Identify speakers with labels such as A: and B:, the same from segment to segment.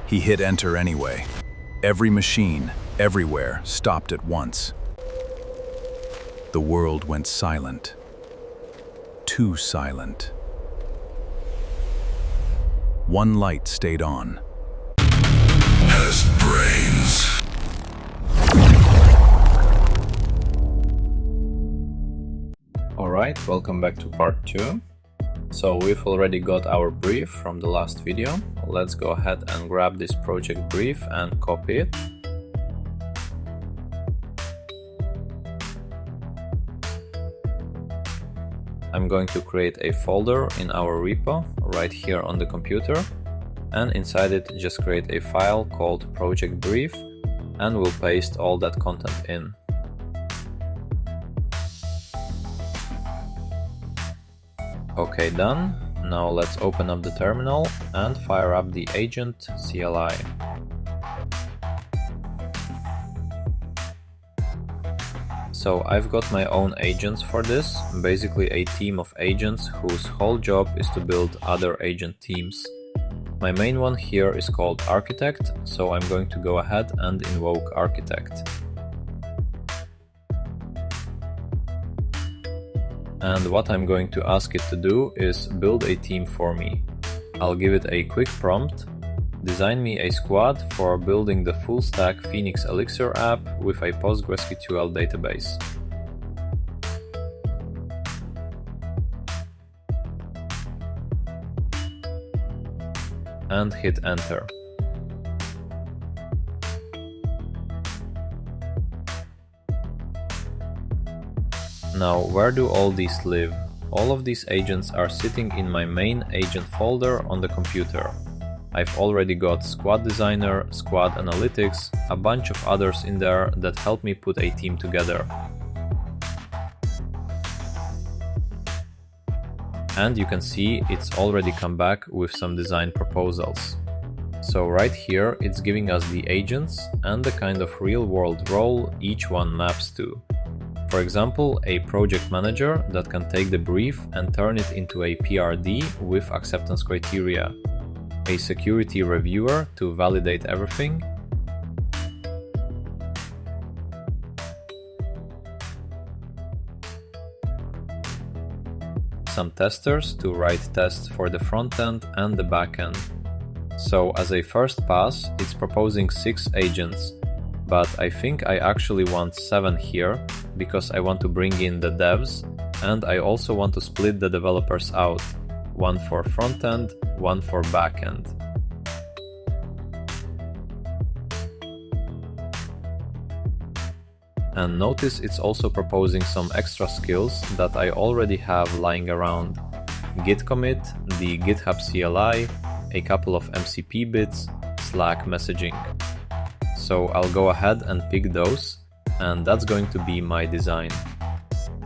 A: He hit enter anyway. Every machine, everywhere, stopped at once. The world went silent. Too silent. One light stayed on.
B: Has brains.
C: Alright, welcome back to part 2. So we've already got our brief from the last video. Let's go ahead and grab this project brief and copy it. I'm going to create a folder in our repo right here on the computer, and inside it just create a file called project brief, and we'll paste all that content in. Okay, done. Now let's open up the terminal and fire up the agent CLI. So I've got my own agents for this, basically a team of agents whose whole job is to build other agent teams. My main one here is called Architect, so I'm going to go ahead and invoke Architect. And what I'm going to ask it to do is build a team for me. I'll give it a quick prompt. Design me a squad for building the full stack Phoenix Elixir app with a PostgreSQL database. And hit enter. Now, where do all these live? All of these agents are sitting in my main agent folder on the computer. I've already got Squad Designer, Squad Analytics, a bunch of others in there that help me put a team together. And you can see it's already come back with some design proposals. So right here it's giving us the agents and the kind of real-world role each one maps to. For example, a project manager that can take the brief and turn it into a PRD with acceptance criteria, a security reviewer to validate everything, some testers to write tests for the front end and the back end. So as a first pass, it's proposing 6 agents. But I think I actually want 7 here, because I want to bring in the devs, and I also want to split the developers out, one for front end, one for back end. And notice it's also proposing some extra skills that I already have lying around. Git commit, the GitHub CLI, a couple of MCP bits, Slack messaging. So I'll go ahead and pick those, and that's going to be my design.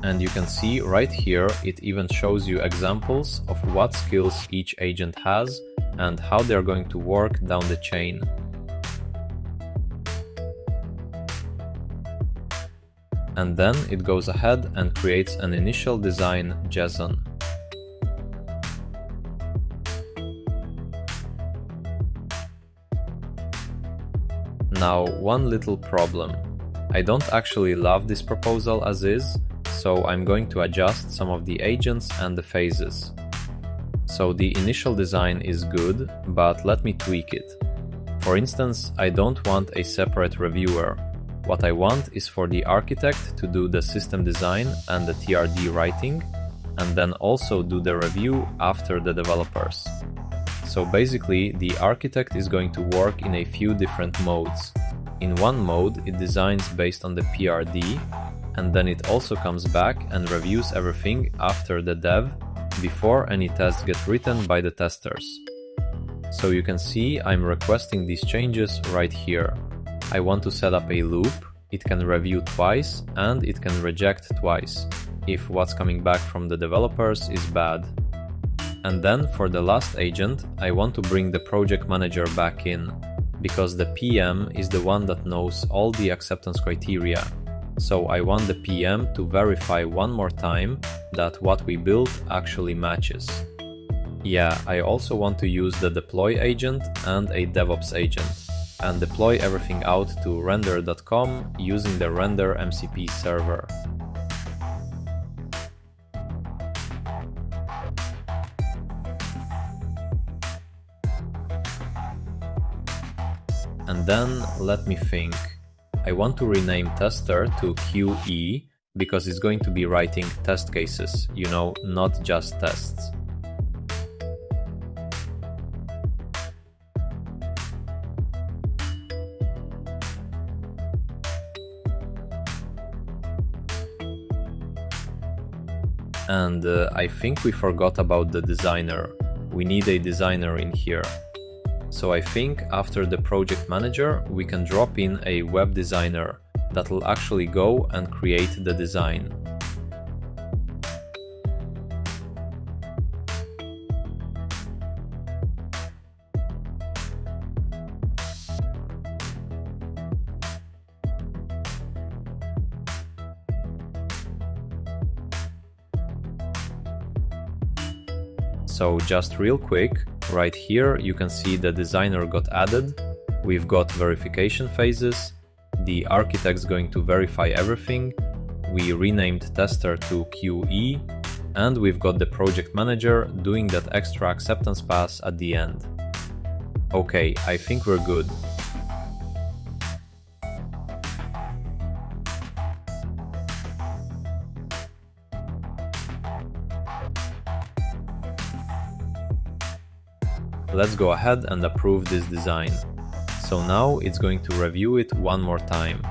C: And you can see right here it even shows you examples of what skills each agent has and how they're going to work down the chain. And then it goes ahead and creates an initial design JSON. Now, one little problem. I don't actually love this proposal as is, so I'm going to adjust some of the agents and the phases. So the initial design is good, but let me tweak it. For instance, I don't want a separate reviewer. What I want is for the architect to do the system design and the TRD writing, and then also do the review after the developers. So basically, the architect is going to work in a few different modes. In one mode, it designs based on the PRD, and then it also comes back and reviews everything after the dev, before any tests get written by the testers. So you can see I'm requesting these changes right here. I want to set up a loop, it can review twice, and it can reject twice, if what's coming back from the developers is bad. And then for the last agent, I want to bring the project manager back in, because the PM is the one that knows all the acceptance criteria. So I want the PM to verify one more time that what we built actually matches. Yeah, I also want to use the deploy agent and a DevOps agent, and deploy everything out to render.com using the render MCP server. And then let me think. I want to rename tester to QE because it's going to be writing test cases, not just tests. And I think we forgot about the designer. We need a designer in here. So I think after the project manager, we can drop in a web designer that will actually go and create the design. So just real quick, right here you can see the designer got added, we've got verification phases, the architect's going to verify everything, we renamed tester to QE, and we've got the project manager doing that extra acceptance pass at the end. Okay, I think we're good. Let's go ahead and approve this design. So now it's going to review it one more time.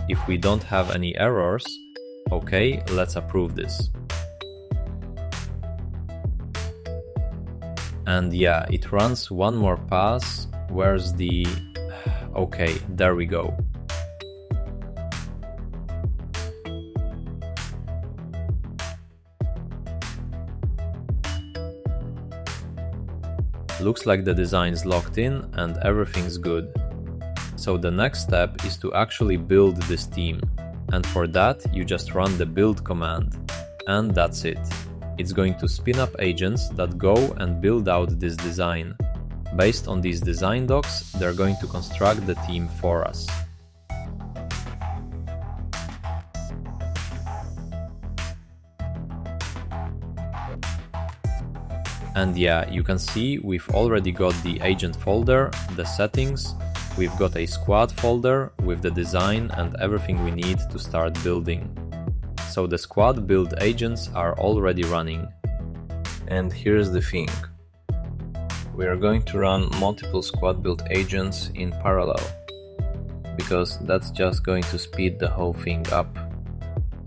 C: If we don't have any errors, okay, let's approve this. And yeah, it runs one more pass. Where's the... Okay, there we go. Looks like the design's locked in and everything's good. So the next step is to actually build this team, and for that you just run the build command, and that's it. It's going to spin up agents that go and build out this design. Based on these design docs, they're going to construct the team for us. And yeah, you can see we've already got the agent folder, the settings, we've got a squad folder with the design and everything we need to start building. So the squad build agents are already running. And here's the thing. We are going to run multiple squad build agents in parallel, because that's just going to speed the whole thing up.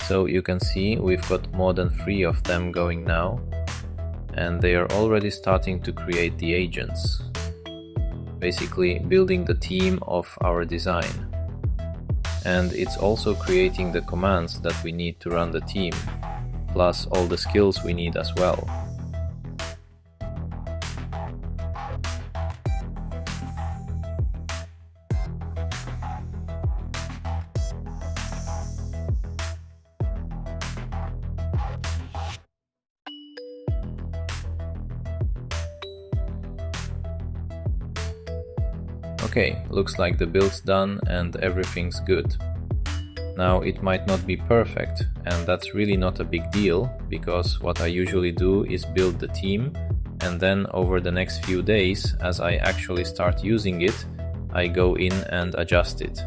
C: So you can see we've got more than 3 of them going now, and they are already starting to create the agents, basically building the team of our design. And it's also creating the commands that we need to run the team, plus all the skills we need as well. Okay, looks like the build's done and everything's good. Now it might not be perfect, and that's really not a big deal, because what I usually do is build the team, and then over the next few days, as I actually start using it, I go in and adjust it.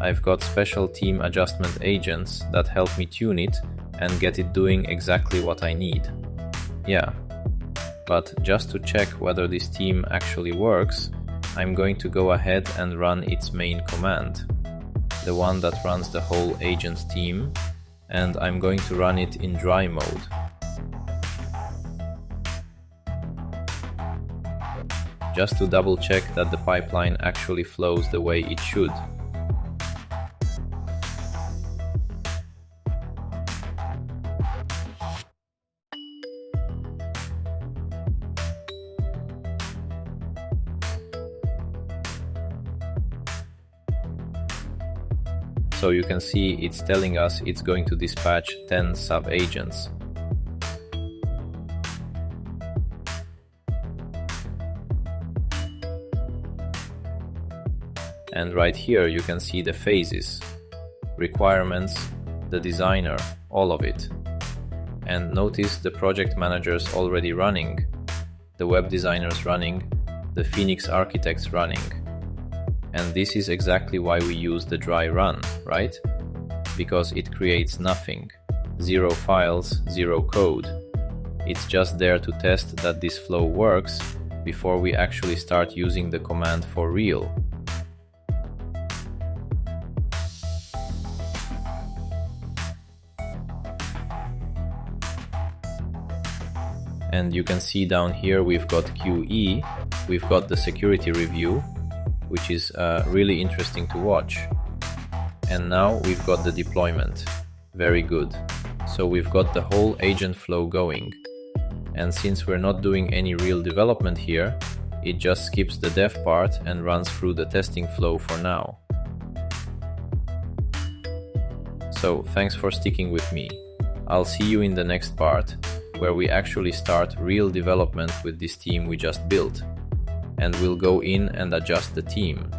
C: I've got special team adjustment agents that help me tune it and get it doing exactly what I need. Yeah, but just to check whether this team actually works, I'm going to go ahead and run its main command, the one that runs the whole agents team, and I'm going to run it in dry mode. Just to double check that the pipeline actually flows the way it should. So you can see it's telling us it's going to dispatch 10 sub-agents. And right here you can see the phases, requirements, the designer, all of it. And notice the project managers already running, the web designers running, the Phoenix architects running. And this is exactly why we use the dry run, right? Because it creates nothing, 0 files, 0 code. It's just there to test that this flow works before we actually start using the command for real. And you can see down here we've got QE, we've got the security review, which is really interesting to watch. And now we've got the deployment. Very good. So we've got the whole agent flow going. And since we're not doing any real development here, it just skips the dev part and runs through the testing flow for now. So thanks for sticking with me. I'll see you in the next part, where we actually start real development with this team we just built. And we'll go in and adjust the team.